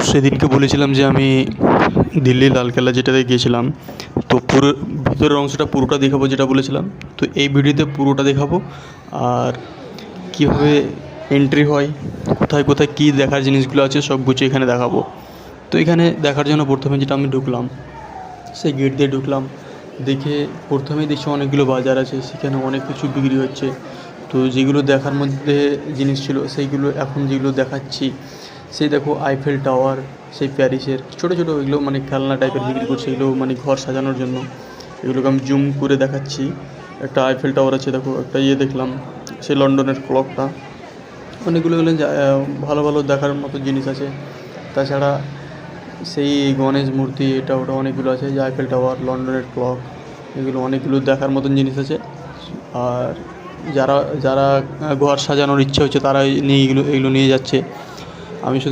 সেদিনকে বলেছিলাম যে আমি দিল্লি লালকেল্লা যেটাতে গিয়েছিলাম, তো পুরো ভিতরের অংশটা পুরোটা দেখাবো যেটা বলেছিলাম। তো এই ভিডিওতে পুরোটা দেখাবো, আর কীভাবে এন্ট্রি হয়, কোথায় কোথায় কী দেখার জিনিসগুলো আছে সব কিছু এখানে দেখাবো। তো এখানে দেখার জন্য প্রথমে যেটা আমি ঢুকলাম, সেই গেট দিয়ে ঢুকলাম। দেখে প্রথমেই দেখছি অনেকগুলো বাজার আছে, সেখানে অনেক কিছু বিক্রি হচ্ছে। তো যেগুলো দেখার মধ্যে জিনিস ছিল সেইগুলো এখন যেগুলো দেখাচ্ছি, সেই দেখো আইফেল টাওয়ার, সেই প্যারিসের ছোটো ছোটো এগুলো মানে খেলনা টাইপের বিক্রি করছে, এগুলো মানে ঘর সাজানোর জন্য। এগুলোকে আমি জুম করে দেখাচ্ছি। একটা আইফেল টাওয়ার আছে, দেখো একটা দেখলাম, সেই লন্ডনের ক্লকটা। অনেকগুলো ভালো ভালো দেখার মতো জিনিস আছে। তাছাড়া সেই গণেশ মূর্তি, এটা ওটা অনেকগুলো আছে, যে আইফেল টাওয়ার, লন্ডনের ক্লক, এগুলো অনেকগুলো দেখার মতন জিনিস আছে। আর যারা যারা ঘর সাজানোর ইচ্ছে হচ্ছে তারা এগুলো নিয়ে যাচ্ছে। আমি শুধু